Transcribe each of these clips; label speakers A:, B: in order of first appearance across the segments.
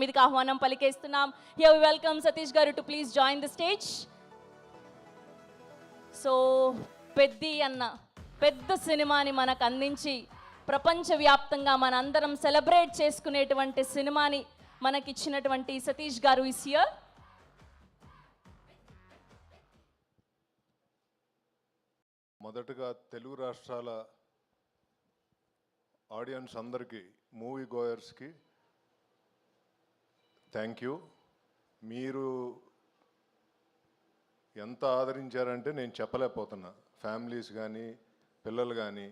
A: మీదకి ఆహ్వానం పలికేస్తున్నాం. Here we welcome Satish గారు to please join the stage. So Peddi అన్న పెద్ద సినిమాని మనకు అందించి ప్రపంచవ్యాప్తంగా మనందరం సెలబ్రేట్ చేసుకునేటువంటి సినిమాని మనకిచ్చినటువంటి సతీష్ గారు ఇస్ హియర్.
B: మొదటగా తెలుగు రాష్ట్రాల ఆడియన్స్ అందరికీ, మూవీ గోయర్స్కి థ్యాంక్ యూ. మీరు ఎంత ఆదరించారంటే నేను చెప్పలేకపోతున్నా. ఫ్యామిలీస్ కానీ పిల్లలు కానీ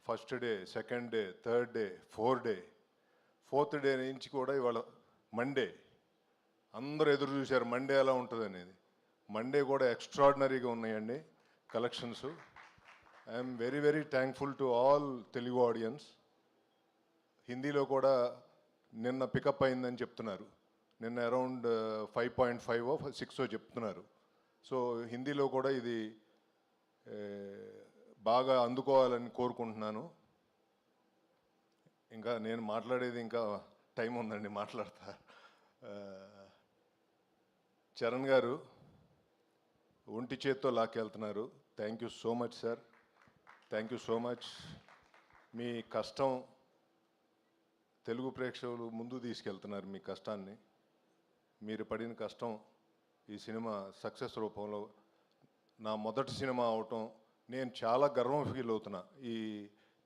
B: first day, second day, third day, fourth day నుంచి కూడా ఇవాళ మండే అందరూ ఎదురు చూశారు మండే ఎలా ఉంటుంది అనేది. మండే కూడా ఎక్స్ట్రాడినరీగా ఉన్నాయండి collections. I'm very very thankful to all Telugu audience. హిందీలో కూడా నిన్న పికప్ అయిందని చెప్తున్నారు. నిన్న అరౌండ్ 5.5 or 6 చెప్తున్నారు. సో హిందీలో కూడా ఇది బాగా అందుకోవాలని కోరుకుంటున్నాను. ఇంకా నేను మాట్లాడేది ఇంకా టైం ఉందండి, మాట్లాడతా. చరణ్ గారు ఒంటి చేత్తో లాక్కెళ్తున్నారు. Thank you so much sir, thank you so much. మీ కష్టం తెలుగు ప్రేక్షకులు ముందు తీసుకెళ్తున్నారు. మీ కష్టాన్ని, మీరు పడిన కష్టం ఈ సినిమా సక్సెస్ రూపంలో నా మొదటి సినిమా అవటం నేను చాలా గర్వం ఫీల్ అవుతున్నా. ఈ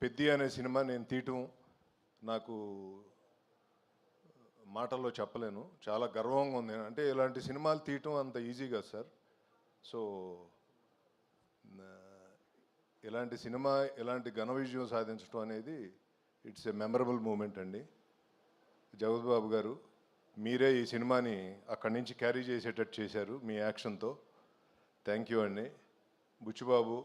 B: పెద్ది అనే సినిమా నేను తీయటం నాకు మాటల్లో చెప్పలేను. చాలా గర్వంగా ఉంది. అంటే ఇలాంటి సినిమాలు తీయటం అంత ఈజీగా సార్. సో ఇలాంటి సినిమా ఇలాంటి ఘన విజయం సాధించడం అనేది ఇట్స్ ఏ మెమరబుల్ మూమెంట్ అండి. జగత్ బాబు గారు, మీరే ఈ సినిమాని అక్కడి నుంచి క్యారీ చేసేటట్టు చేశారు మీ యాక్షన్తో. థ్యాంక్ యూ అండి. బుచ్చిబాబు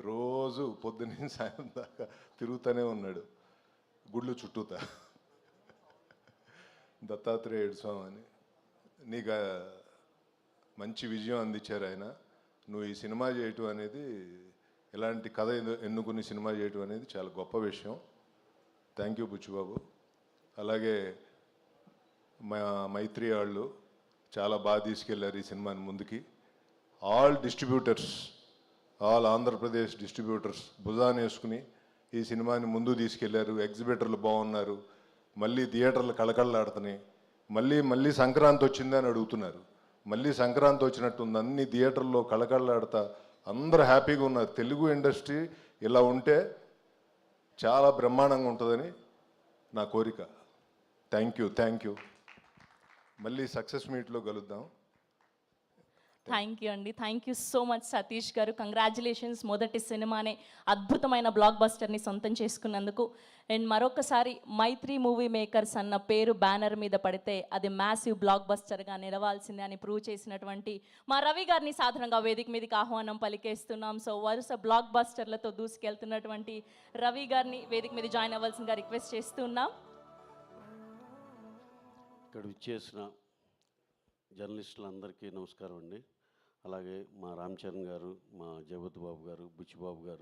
B: రోజు పొద్దున్న సాయం దాకా తిరుగుతూనే ఉన్నాడు గుళ్ళు చుట్టూతా. దత్తాత్రేయుడు స్వామి అని నీకు మంచి విజయం అందించారు ఆయన. నువ్వు ఈ సినిమా చేయటం అనేది, ఇలాంటి కథ ఎన్నుకుని సినిమా చేయటం అనేది చాలా గొప్ప విషయం. Thank you Buchibabu. అలాగే మా మైత్రి వాళ్ళు చాలా బాగా తీసుకెళ్లారు ఈ సినిమాని ముందుకి. All distributors, all Andhra Pradesh distributors భుజాన్ని వేసుకుని ఈ సినిమాని ముందు తీసుకెళ్లారు. ఎగ్జిబిటర్లు బాగున్నారు, మళ్ళీ థియేటర్లు కళకళలాడుతున్నాయి. మళ్ళీ సంక్రాంతి వచ్చిందని అడుగుతున్నారు. మళ్ళీ సంక్రాంతి వచ్చినట్టుంది, అన్ని థియేటర్లో కళకళలాడుతా అందరూ హ్యాపీగా ఉన్నారు. తెలుగు ఇండస్ట్రీ ఇలా ఉంటే చాలా బ్రహ్మాండంగా ఉంటుందని నా కోరిక. Thank you. మళ్ళీ సక్సెస్ మీట్లో కలుద్దాం.
A: థ్యాంక్ యూ అండి. Thank you so much Satish గారు. కంగ్రాచులేషన్స్, మొదటి సినిమానే అద్భుతమైన బ్లాక్ బస్టర్ని సొంతం చేసుకున్నందుకు. అండ్ మరొకసారి మైత్రి మూవీ మేకర్స్ అన్న పేరు బ్యానర్ మీద పడితే అది మ్యాసివ్ బ్లాక్ బస్టర్గా నిలవాల్సిందే అని ప్రూవ్ చేసినటువంటి మా రవి గారిని సాధారణంగా వేదిక మీదకి ఆహ్వానం పలికేస్తున్నాం. సో వరుస బ్లాక్ బస్టర్లతో దూసుకెళ్తున్నటువంటి రవి గారిని వేదిక మీద జాయిన్ అవ్వాల్సిందిగా రిక్వెస్ట్ చేస్తున్నాం.
C: ఇక్కడ విచ్చేసిన జర్నలిస్టులందరికీ నమస్కారం అండి. అలాగే మా రామ్ చరణ్ గారు, మా జగత్ బాబు గారు, బుచ్చిబాబు గారు,